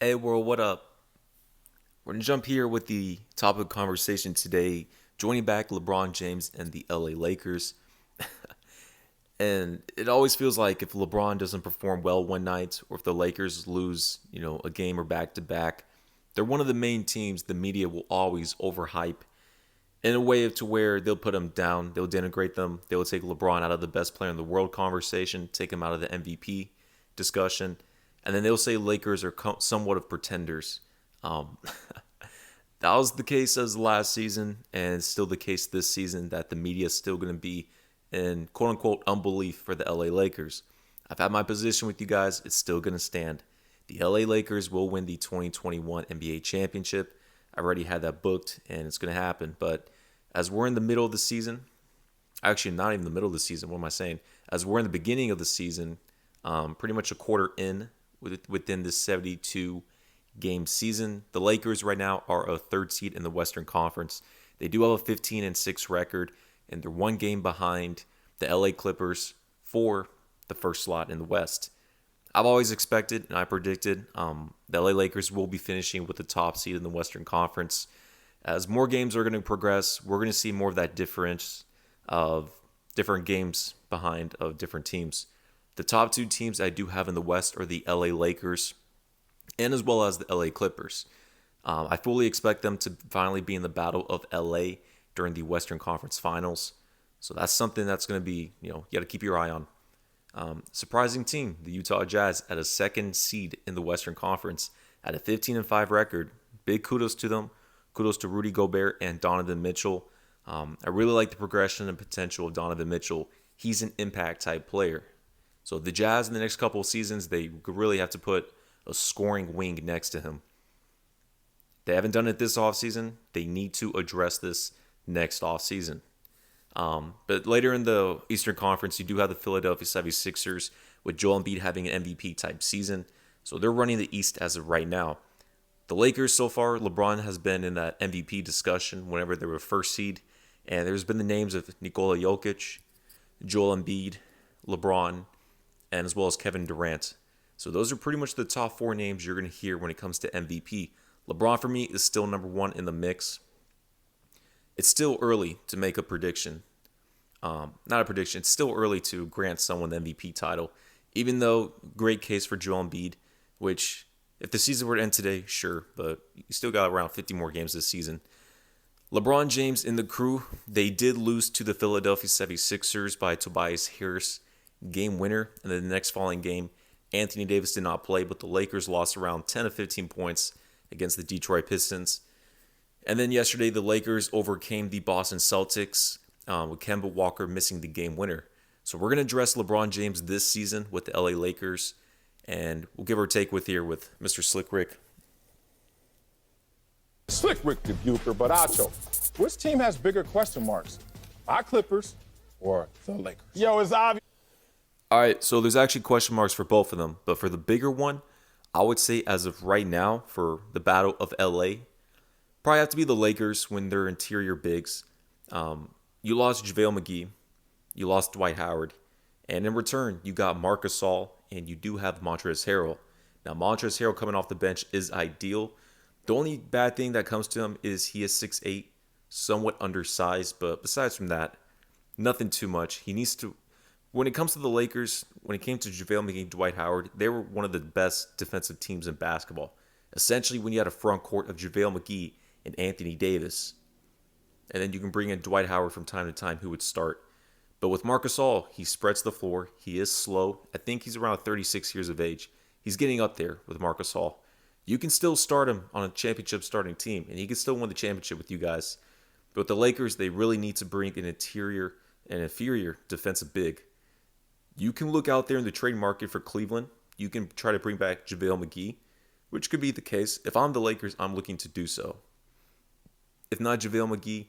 Hey world, what up? We're gonna jump here with the topic of conversation today, joining back LeBron James and the LA Lakers. And it always feels like if LeBron doesn't perform well one night, or if the Lakers lose, a game or back to back, they're one of the main teams the media will always overhype in a way to where they'll put them down, they'll denigrate them, they'll take LeBron out of the best player in the world conversation, take him out of the MVP discussion, and then they'll say Lakers are somewhat of pretenders. Um, that was the case as last season, and it's still the case this season that the media is still going to be in quote unquote unbelief for the LA Lakers. I've had my position with you guys, it's still going to stand. The LA Lakers will win the 2021 NBA championship. I already had that booked, and it's going to happen. But as we're in the middle of the season, actually not even the middle of the season, what am I saying? As we're in the beginning of the season, pretty much a quarter in within this 72 game season, the Lakers right now are a third seed in the Western Conference. They do have a 15-6 record, and they're one game behind the LA Clippers for the first slot in the West. I've always expected and I predicted the LA Lakers will be finishing with the top seed in the Western Conference. As more games are going to progress, we're going to see more of that difference of different games behind of different teams. The top two teams I do have in the West are the LA Lakers and as well as the LA Clippers. I fully expect them to finally be in the Battle of LA during the Western Conference Finals. So that's something that's going to be, you got to keep your eye on. Surprising team, the Utah Jazz, at a second seed in the Western Conference at a 15-5 record. Big kudos to them. Kudos to Rudy Gobert and Donovan Mitchell. I really like the progression and potential of Donovan Mitchell. He's an impact type player. So the Jazz in the next couple of seasons, they really have to put a scoring wing next to him. They haven't done it this offseason. They need to address this next offseason. But later in the Eastern Conference, you do have the Philadelphia 76ers with Joel Embiid having an MVP type season. So they're running the East as of right now. The Lakers so far, LeBron has been in that MVP discussion whenever they were first seed. And there's been the names of Nikola Jokic, Joel Embiid, LeBron, and as well as Kevin Durant. So those are pretty much the top four names you're going to hear when it comes to MVP. LeBron for me is still number one in the mix. It's still early to make a prediction. Not a prediction. It's still early to grant someone the MVP title. Even though, great case for Joel Embiid, which if the season were to end today, sure. But you still got around 50 more games this season. LeBron James and the crew, they did lose to the Philadelphia 76ers by Tobias Harris, game winner. And then the next following game, Anthony Davis did not play, but the Lakers lost around 10 to 15 points against the Detroit Pistons. And then yesterday, the Lakers overcame the Boston Celtics with Kemba Walker missing the game winner. So we're going to address LeBron James this season with the LA Lakers, and we'll give our take with Mr. Slick Rick. Slick Rick the Bucher, but Acho, which team has bigger question marks? My Clippers or the Lakers? Yo, it's obvious. All right, so there's actually question marks for both of them, but for the bigger one, I would say as of right now for the Battle of LA, probably have to be the Lakers when they're interior bigs. You lost JaVale McGee. You lost Dwight Howard. And in return, you got Marc Gasol, and you do have Montrezl Harrell. Now, Montrezl Harrell coming off the bench is ideal. The only bad thing that comes to him is he is 6'8", somewhat undersized. But besides from that, nothing too much. He needs to... When it comes to the Lakers, when it came to JaVale McGee and Dwight Howard, they were one of the best defensive teams in basketball. Essentially, when you had a front court of JaVale McGee and Anthony Davis, and then you can bring in Dwight Howard from time to time who would start. But with Marc Gasol, he spreads the floor. He is slow. I think he's around 36 years of age. He's getting up there with Marc Gasol. You can still start him on a championship starting team, and he can still win the championship with you guys. But with the Lakers, they really need to bring an inferior defensive big. You can look out there in the trade market for Cleveland. You can try to bring back JaVale McGee, which could be the case. If I'm the Lakers, I'm looking to do so. If not JaVale McGee,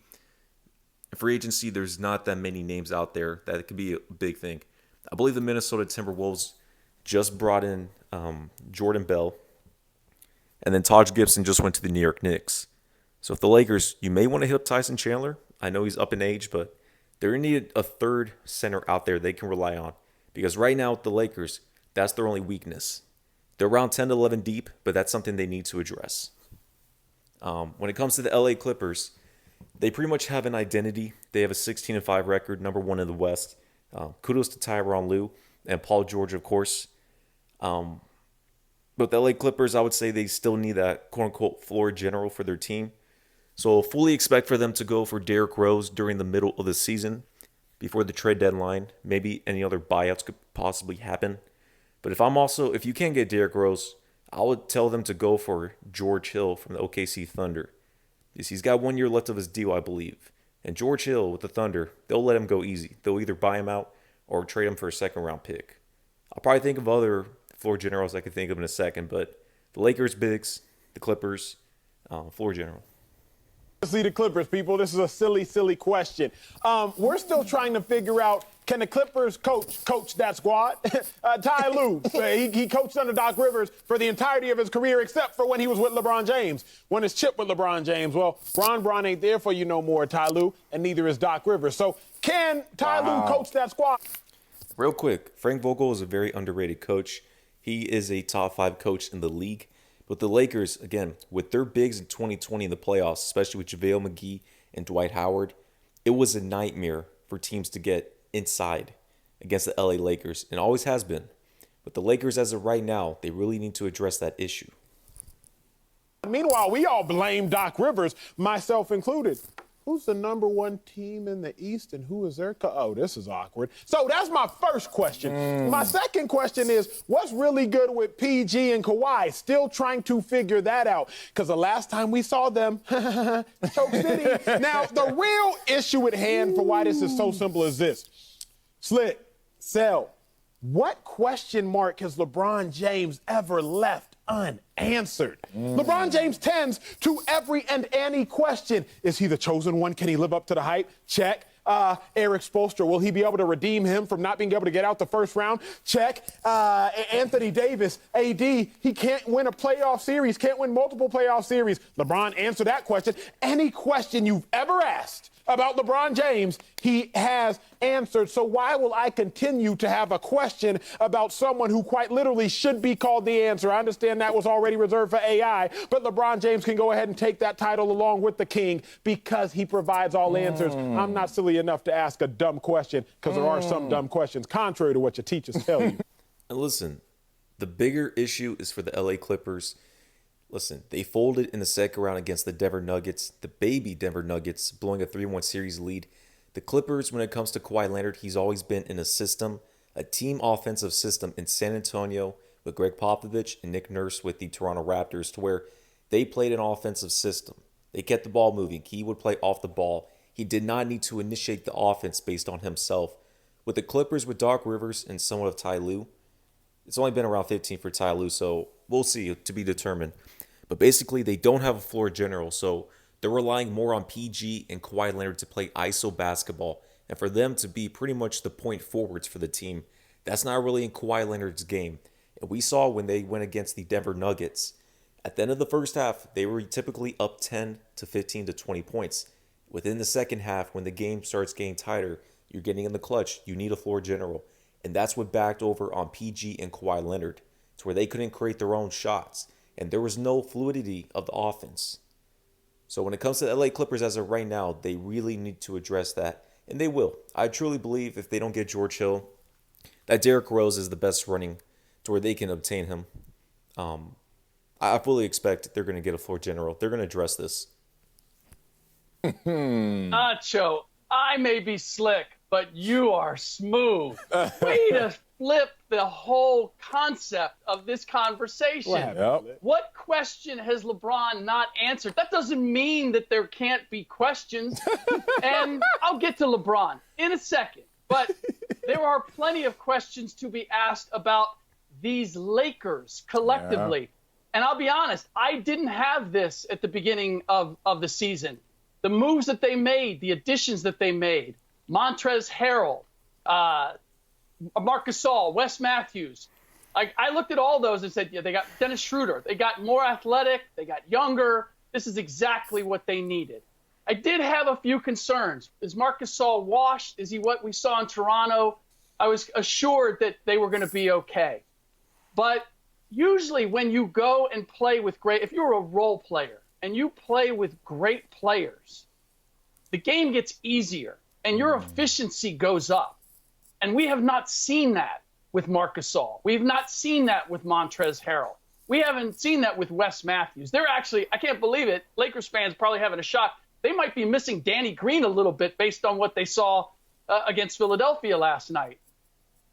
free agency, there's not that many names out there that it could be a big thing. I believe the Minnesota Timberwolves just brought in Jordan Bell, and then Taj Gibson just went to the New York Knicks. So if the Lakers, you may want to hit up Tyson Chandler. I know he's up in age, but they're going to need a third center out there they can rely on. Because right now with the Lakers, that's their only weakness. They're around 10 to 11 deep, but that's something they need to address. When it comes to the LA Clippers, they pretty much have an identity. They have a 16-5 record, number one in the West. Kudos to Tyronn Lue and Paul George, of course. But the LA Clippers, I would say they still need that quote-unquote floor general for their team. So fully expect for them to go for Derrick Rose during the middle of the season before the trade deadline. Maybe any other buyouts could possibly happen. But if you can't get Derrick Rose, I would tell them to go for George Hill from the OKC Thunder. He's got 1 year left of his deal, I believe. And George Hill with the Thunder, they'll let him go easy. They'll either buy him out or trade him for a second-round pick. I'll probably think of other floor generals I could think of in a second, but the Lakers bigs, the Clippers, floor general. Obviously, the Clippers, people. This is a silly, silly question. We're still trying to figure out, can the Clippers coach that squad? Ty Lue, he coached under Doc Rivers for the entirety of his career, except for when he was with LeBron James, when his chip with LeBron James. Well, Bron ain't there for you no more, Ty Lue, and neither is Doc Rivers. So can Ty Lue coach that squad? Real quick, Frank Vogel is a very underrated coach. He is a top 5 coach in the league. But the Lakers, again, with their bigs in 2020 in the playoffs, especially with JaVale McGee and Dwight Howard, it was a nightmare for teams to get inside against the LA Lakers, and always has been. But the Lakers, as of right now, they really need to address that issue. Meanwhile, we all blame Doc Rivers, myself included. Who's the number 1 team in the East, and who is their oh, this is awkward. So that's my first question. My second question is, what's really good with PG and Kawhi? Still trying to figure that out, because the last time we saw them, Choke City. Now, the real issue at hand for why this is so simple is this. Slick, Sell, what question mark has LeBron James ever left unanswered? LeBron James tends to every and any question. Is he the chosen one? Can he live up to the hype? Check. Eric Spoelstra, will he be able to redeem him from not being able to get out the first round? Check. Anthony Davis, AD, he can't win a playoff series, can't win multiple playoff series. LeBron, answer that question. Any question you've ever asked about LeBron James, he has answered. So why will I continue to have a question about someone who quite literally should be called the answer? I understand that was already reserved for AI, but LeBron James can go ahead and take that title along with the king because he provides all answers. I'm not silly enough to ask a dumb question, because there are some dumb questions, contrary to what your teachers tell you. And listen, the bigger issue is for the LA Clippers. Listen, they folded in the second round against the Denver Nuggets, the baby Denver Nuggets, blowing a 3-1 series lead. The Clippers, when it comes to Kawhi Leonard, he's always been in a system, a team offensive system in San Antonio with Greg Popovich and Nick Nurse with the Toronto Raptors, to where they played an offensive system. They kept the ball moving. He would play off the ball. He did not need to initiate the offense based on himself. With the Clippers, with Doc Rivers and somewhat of Ty Lue, it's only been around 15 for Ty Lue, so we'll see, to be determined. But basically, they don't have a floor general, so they're relying more on PG and Kawhi Leonard to play ISO basketball, and for them to be pretty much the point forwards for the team. That's not really in Kawhi Leonard's game. And we saw when they went against the Denver Nuggets, at the end of the first half, they were typically up 10 to 15 to 20 points. Within the second half, when the game starts getting tighter, you're getting in the clutch, you need a floor general. And that's what backed over on PG and Kawhi Leonard, to where they couldn't create their own shots. And there was no fluidity of the offense. So when it comes to the LA Clippers as of right now, they really need to address that. And they will. I truly believe if they don't get George Hill, that Derrick Rose is the best running to where they can obtain him. I fully expect they're going to get a floor general. They're going to address this. Nacho, I may be slick, but you are smooth. Way to flip the whole concept of this conversation. What question has LeBron not answered? That doesn't mean that there can't be questions. And I'll get to LeBron in a second. But there are plenty of questions to be asked about these Lakers collectively. Yeah. And I'll be honest, I didn't have this at the beginning of the season. The moves that they made, the additions that they made, Montrezl Harrell, Marc Gasol, Wes Matthews. I looked at all those and said, yeah, they got Dennis Schroeder. They got more athletic. They got younger. This is exactly what they needed. I did have a few concerns. Is Marc Gasol washed? Is he what we saw in Toronto? I was assured that they were going to be okay. But usually when you go and play with if you're a role player and you play with great players, the game gets easier and your efficiency goes up. And we have not seen that with Marc Gasol. We've not seen that with Montrezl Harrell. We haven't seen that with Wes Matthews. They're actually, I can't believe it, Lakers fans probably having a shock. They might be missing Danny Green a little bit based on what they saw against Philadelphia last night.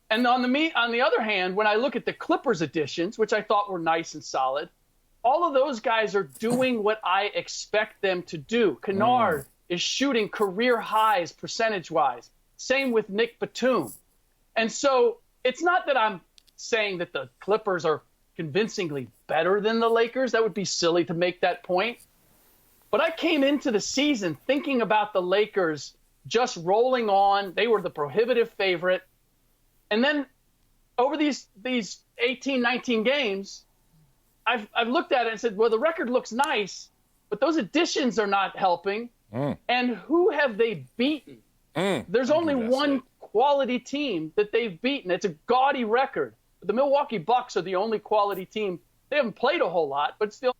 And on the other hand, when I look at the Clippers additions, which I thought were nice and solid, all of those guys are doing what I expect them to do. Kennard is shooting career highs percentage-wise. Same with Nick Batum. And so it's not that I'm saying that the Clippers are convincingly better than the Lakers. That would be silly to make that point. But I came into the season thinking about the Lakers just rolling on. They were the prohibitive favorite. And then over these 18, 19 games, I've looked at it and said, well, the record looks nice, but those additions are not helping. And who have they beaten? There's only one quality team that they've beaten. It's a gaudy record. The Milwaukee Bucks are the only quality team. They haven't played a whole lot, but still.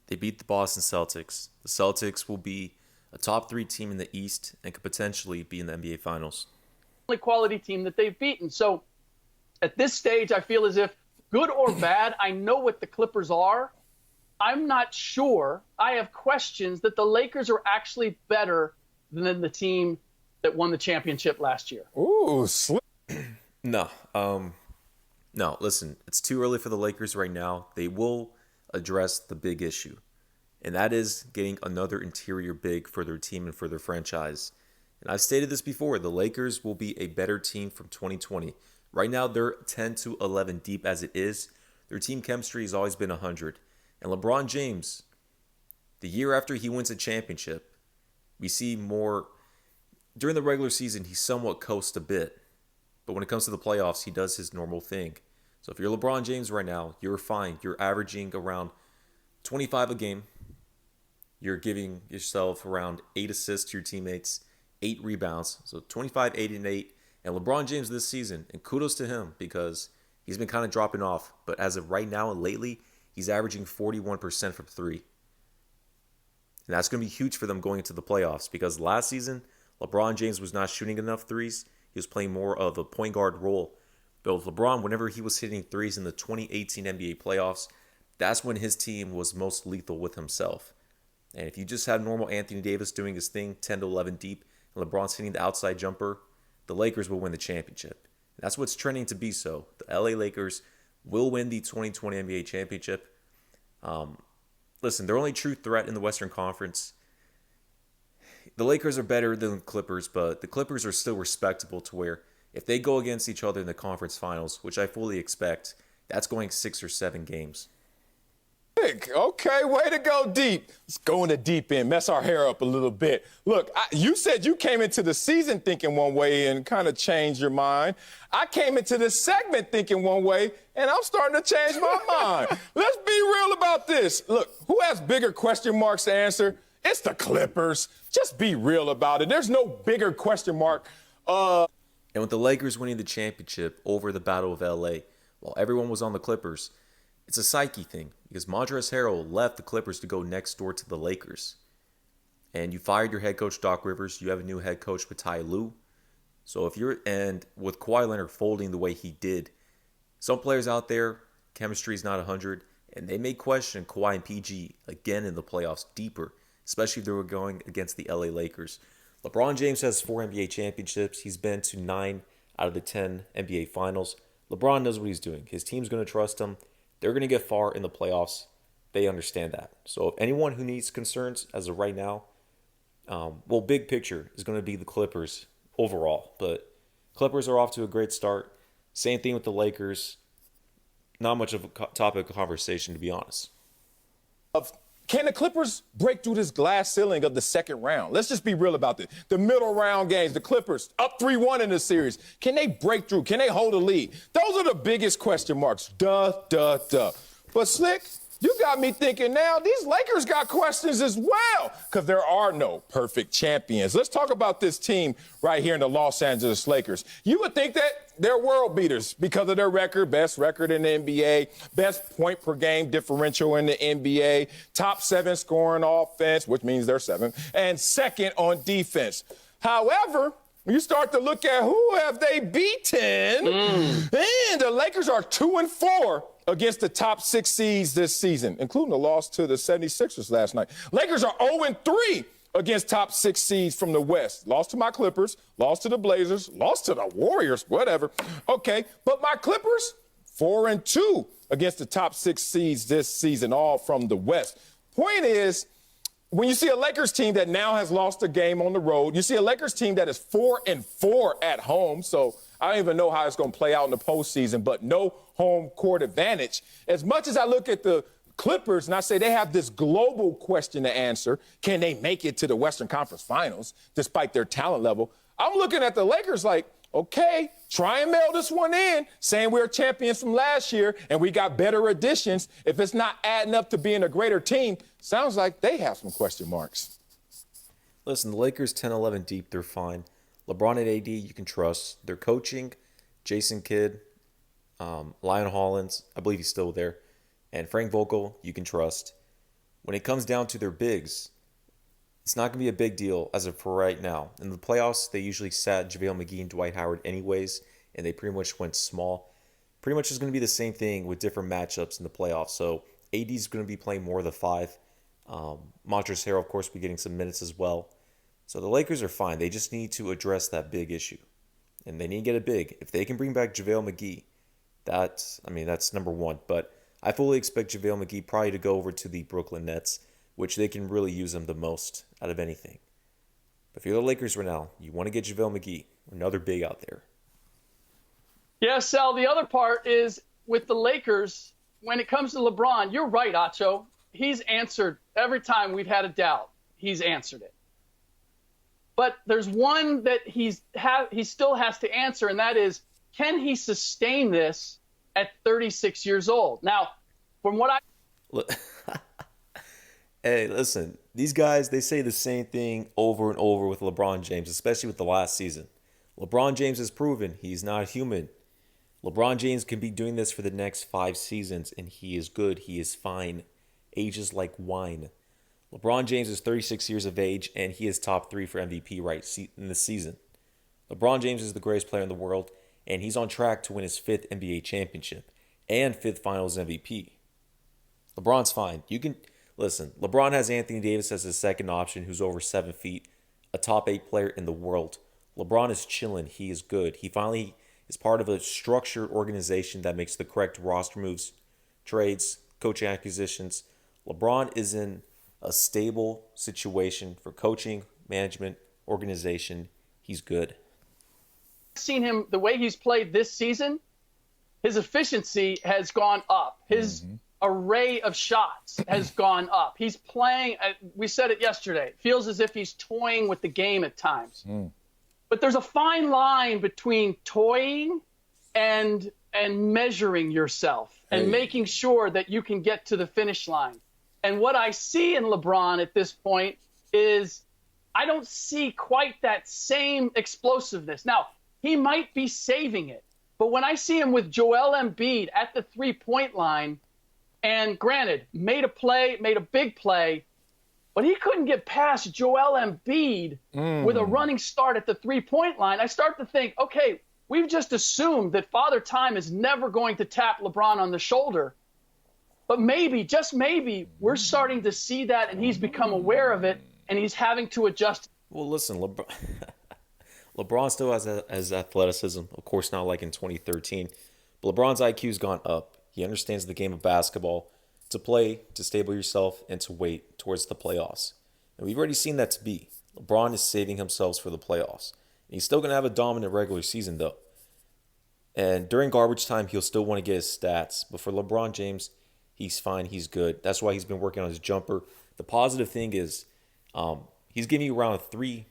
They beat the Boston Celtics. The Celtics will be a top 3 team in the East and could potentially be in the NBA Finals. Only quality team that they've beaten. So at this stage, I feel as if, good or bad, I know what the Clippers are. I'm not sure. I have questions that the Lakers are actually better than the team that won the championship last year. Ooh, No, listen, it's too early for the Lakers right now. They will address the big issue, and that is getting another interior big for their team and for their franchise. And I've stated this before, the Lakers will be a better team from 2020. Right now, they're 10 to 11 deep as it is. Their team chemistry has always been 100. And LeBron James, the year after he wins a championship, we see more. During the regular season, he somewhat coasts a bit. But when it comes to the playoffs, he does his normal thing. So if you're LeBron James right now, you're fine. You're averaging around 25 a game. You're giving yourself around 8 assists to your teammates, 8 rebounds. So 25, 8, and 8. And LeBron James this season, and kudos to him because he's been kind of dropping off. But as of right now and lately, he's averaging 41% from 3. And that's going to be huge for them going into the playoffs because last season, LeBron James was not shooting enough threes. He was playing more of a point guard role. But with LeBron, whenever he was hitting threes in the 2018 NBA playoffs, that's when his team was most lethal with himself. And if you just had normal Anthony Davis doing his thing, 10 to 11 deep, and LeBron's hitting the outside jumper, the Lakers will win the championship. And that's what's trending to be so. The LA Lakers will win the 2020 NBA championship. Listen, their only true threat in the Western Conference, the Lakers are better than the Clippers, but the Clippers are still respectable to where if they go against each other in the conference finals, which I fully expect, that's going 6 or 7 games. Okay, way to go deep. Let's go in the deep end, mess our hair up a little bit. Look, you said you came into the season thinking one way and kind of changed your mind. I came into this segment thinking one way, and I'm starting to change my mind. Let's be real about this. Look, who has bigger question marks to answer? It's the Clippers. Just be real about it. There's no bigger question mark. And with the Lakers winning the championship over the Battle of LA, while everyone was on the Clippers, it's a psyche thing because Montrezl Harrell left the Clippers to go next door to the Lakers. And you fired your head coach, Doc Rivers. You have a new head coach, Ty Lue. So and with Kawhi Leonard folding the way he did, some players out there, chemistry is not 100, and they may question Kawhi and PG again in the playoffs deeper, especially if they were going against the LA Lakers. LeBron James has 4 NBA championships. He's been to 9 out of the 10 NBA finals. LeBron knows what he's doing. His team's going to trust him. They're going to get far in the playoffs. They understand that. So if anyone who needs concerns as of right now, big picture is going to be the Clippers overall. But Clippers are off to a great start. Same thing with the Lakers. Not much of a topic of conversation, to be honest. Can the Clippers break through this glass ceiling of the second round? Let's just be real about this. The middle round games, the Clippers up 3-1 in the series. Can they break through? Can they hold a lead? Those are the biggest question marks. But Slick, you got me thinking now these Lakers got questions as well because there are no perfect champions. Let's talk about this team right here in the Los Angeles Lakers. You would think that they're world beaters because of their record, best record in the NBA, best point per game differential in the NBA, top 7 scoring offense, which means they're 7th, and 2nd on defense. However, when you start to look at who have they beaten, and the Lakers are 2-4 against the top 6 seeds this season, including the loss to the 76ers last night. Lakers are 0-3 against top 6 seeds from the West. Lost to my Clippers, lost to the Blazers, lost to the Warriors, whatever. Okay, but my Clippers, 4-2 against the top 6 seeds this season, all from the West. Point is, when you see a Lakers team that now has lost a game on the road, you see a Lakers team that is 4-4 at home, so I don't even know how it's going to play out in the postseason, but no home court advantage. As much as I look at the Clippers, and I say they have this global question to answer. Can they make it to the Western Conference Finals despite their talent level? I'm looking at the Lakers like, okay, try and mail this one in, saying we're champions from last year and we got better additions. If it's not adding up to being a greater team, sounds like they have some question marks. Listen, the Lakers 10-11 deep, they're fine. LeBron and AD, you can trust. Their coaching, Jason Kidd, Lionel Hollins, I believe he's still there, and Frank Vogel, you can trust. When it comes down to their bigs, it's not going to be a big deal as of for right now. In the playoffs, they usually sat JaVale McGee and Dwight Howard anyways, and they pretty much went small. Pretty much is going to be the same thing with different matchups in the playoffs. So AD is going to be playing more of the 5. Montrezl Harrell, of course, will be getting some minutes as well. So the Lakers are fine. They just need to address that big issue. And they need to get it big. If they can bring back JaVale McGee, that's number one. But I fully expect JaVale McGee probably to go over to the Brooklyn Nets, which they can really use him the most out of anything. But if you're the Lakers right now, you want to get JaVale McGee, another big out there. Yeah, Sal, the other part is with the Lakers, when it comes to LeBron, you're right, Acho. He's answered every time we've had a doubt. He's answered it. But there's one that he still has to answer, and that is, can he sustain this at 36 years old? Now, from what Hey, listen, these guys, they say the same thing over and over with LeBron James, especially with the last season. LeBron James has proven he's not human. LeBron James can be doing this for the next 5 seasons, and he is good. He is fine. Ages like wine. LeBron James is 36 years of age, and he is top 3 for MVP right in this season. LeBron James is the greatest player in the world, and he's on track to win his 5th NBA championship and 5th Finals MVP. LeBron's fine. You can listen. LeBron has Anthony Davis as his second option, who's over 7 feet, a top 8 player in the world. LeBron is chilling. He is good. He finally is part of a structured organization that makes the correct roster moves, trades, coaching acquisitions. LeBron is in a stable situation for coaching, management, organization. He's good. Seen him, the way he's played this season, his efficiency has gone up. His array of shots has gone up. He's playing, we said it yesterday, it feels as if he's toying with the game at times. But there's a fine line between toying and measuring yourself and making sure that you can get to the finish line. And what I see in LeBron at this point is I don't see quite that same explosiveness. Now, he might be saving it, but when I see him with Joel Embiid at the 3-point line, and granted, made a big play, but he couldn't get past Joel Embiid with a running start at the 3-point line, I start to think, okay, we've just assumed that Father Time is never going to tap LeBron on the shoulder. But maybe, just maybe, we're starting to see that, and he's become aware of it, and he's having to adjust. Well, listen, LeBron still has athleticism. Of course, not like in 2013. But LeBron's IQ's gone up. He understands the game of basketball, to play, to stable yourself, and to wait towards the playoffs. And we've already seen that to be. LeBron is saving himself for the playoffs. And he's still going to have a dominant regular season, though. And during garbage time, he'll still want to get his stats. But for LeBron James, he's fine. He's good. That's why he's been working on his jumper. The positive thing is he's giving you around 3.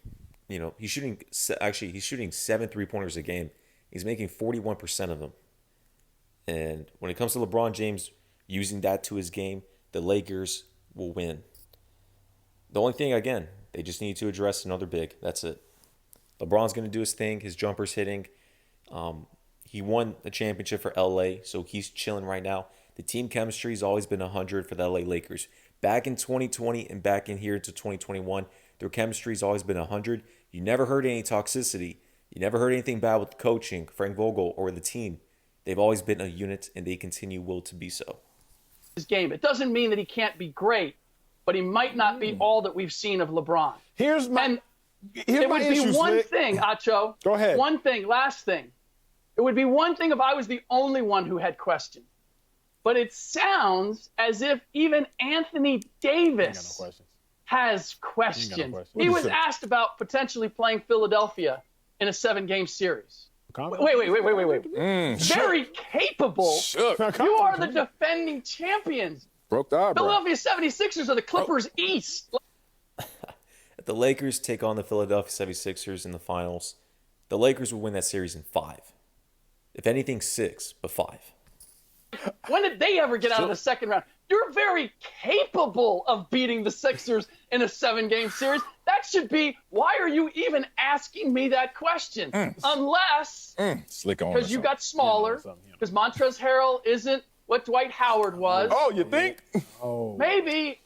He's shooting 7 3-pointers a game. He's making 41% of them. And when it comes to LeBron James using that to his game, the Lakers will win. The only thing, again, they just need to address another big. That's it. LeBron's going to do his thing. His jumper's hitting. He won a championship for LA, so he's chilling right now. The team chemistry has always been 100 for the LA Lakers. Back in 2020 and back in here into 2021, their chemistry has always been 100. You never heard any toxicity. You never heard anything bad with the coaching, Frank Vogel, or the team. They've always been a unit, and they continue will to be so. His game. It doesn't mean that he can't be great, but he might not be all that we've seen of LeBron. Here's my it would be one thing, Acho. Go ahead. One thing, last thing. It would be one thing if I was the only one who had questions. But it sounds as if even Anthony Davis has questions. He was asked about potentially playing Philadelphia in a 7-game series. Wait. Very capable. You are the defending champions. Broke the eyebrow. Philadelphia 76ers are the Clippers East. The Lakers take on the Philadelphia 76ers in the finals. The Lakers will win that series in 5. If anything, 6, but 5. When did they ever get out of the second round? You're very capable of beating the Sixers in a 7-game series. That should be, why are you even asking me that question? Unless, because you got smaller, because Montrezl Harrell isn't what Dwight Howard was. Oh, you think? Maybe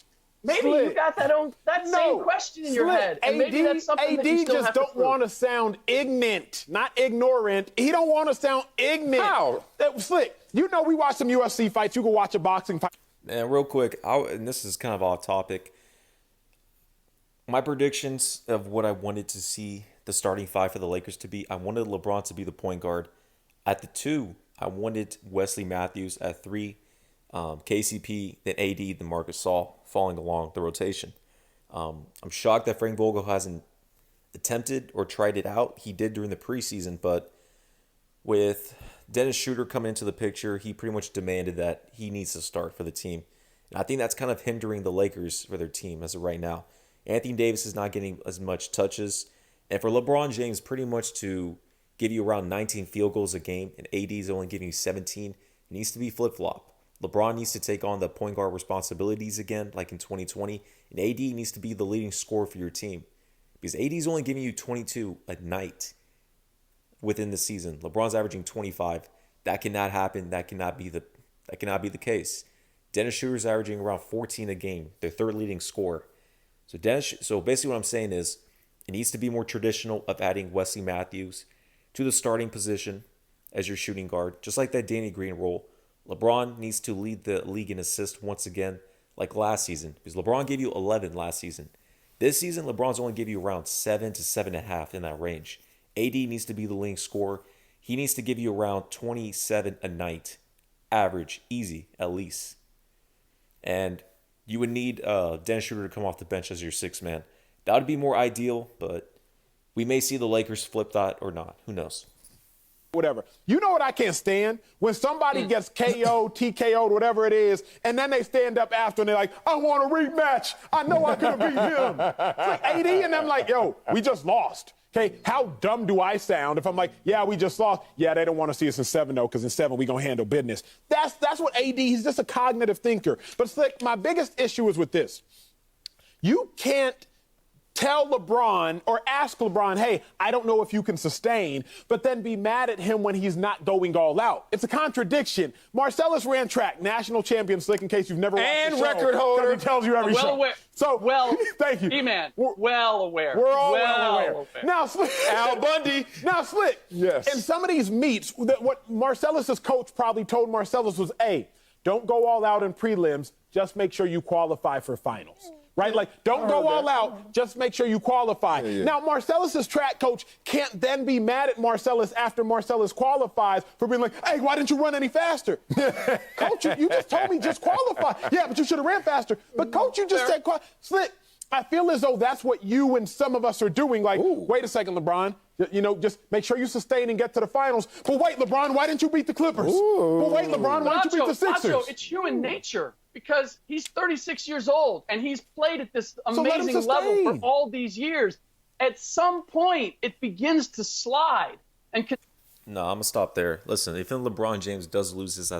you got that same question in your head. And maybe that's something that you still just have to don't prove. want to sound ignorant, not ignorant. He don't want to sound ignorant. How? Slick, you know we watch some UFC fights. You can watch a boxing fight. And real quick, and this is kind of off topic. My predictions of what I wanted to see the starting 5 for the Lakers to be, I wanted LeBron to be the point guard. At the 2, I wanted Wesley Matthews. At 3, KCP, then AD, then Marc Gasol falling along the rotation. I'm shocked that Frank Vogel hasn't attempted or tried it out. He did during the preseason, but with Dennis Schroeder coming into the picture, he pretty much demanded that he needs to start for the team. And I think that's kind of hindering the Lakers for their team as of right now. Anthony Davis is not getting as much touches. And for LeBron James pretty much to give you around 19 field goals a game and AD is only giving you 17, it needs to be flip-flop. LeBron needs to take on the point guard responsibilities again, like in 2020, and AD needs to be the leading scorer for your team. Because AD is only giving you 22 a night within the season. LeBron's averaging 25. That cannot happen. That cannot be the case. Dennis Schroeder's averaging around 14 a game, their third leading scorer. So basically what I'm saying is it needs to be more traditional of adding Wesley Matthews to the starting position as your shooting guard, just like that Danny Green role. LeBron needs to lead the league in assists once again, like last season, because LeBron gave you 11 last season. This season, LeBron's only give you around 7 to 7.5 in that range. AD needs to be the leading scorer. He needs to give you around 27 a night, average, easy, at least. And you would need Dennis Schroeder to come off the bench as your 6th man. That would be more ideal, but we may see the Lakers flip that or not. Who knows? Whatever. You know what I can't stand? When somebody gets KO'd, TKO'd, whatever it is, and then they stand up after and they're like, I want a rematch. I know I could have beat him. It's like AD and I'm like, yo, we just lost. Okay, how dumb do I sound if I'm like, yeah, we just lost. Yeah, they don't want to see us in 7, though, because in 7 we going to handle business. That's what AD, he's just a cognitive thinker. But Slick, my biggest issue is with this. You can't tell LeBron or ask LeBron, hey, I don't know if you can sustain, but then be mad at him when he's not going all out. It's a contradiction. Marcellus ran track, national champion, Slick, in case you've never watched and the show, record holder. He tells you every show. Aware. So, thank you. E-Man, well aware. We're all well aware. Now, Slick. Al Bundy. Now, Slick. Yes. In some of these meets, what Marcellus's coach probably told Marcellus was, hey, don't go all out in prelims. Just make sure you qualify for finals. Right? Like, don't go all out. Just make sure you qualify. Yeah. Now, Marcellus's track coach can't then be mad at Marcellus after Marcellus qualifies for being like, hey, why didn't you run any faster? Coach, you just told me just qualify. Yeah, but you should have ran faster. But, Coach, you just said Slick, I feel as though that's what you and some of us are doing. Like, wait a second, LeBron. You know, just make sure you sustain and get to the finals. But wait, LeBron, why didn't you beat the Clippers? But wait, LeBron, why didn't you beat the Sixers? Nacho, it's human nature because he's 36 years old and he's played at this amazing level for all these years. At some point, it begins to slide. No, I'm going to stop there. Listen, if LeBron James does lose his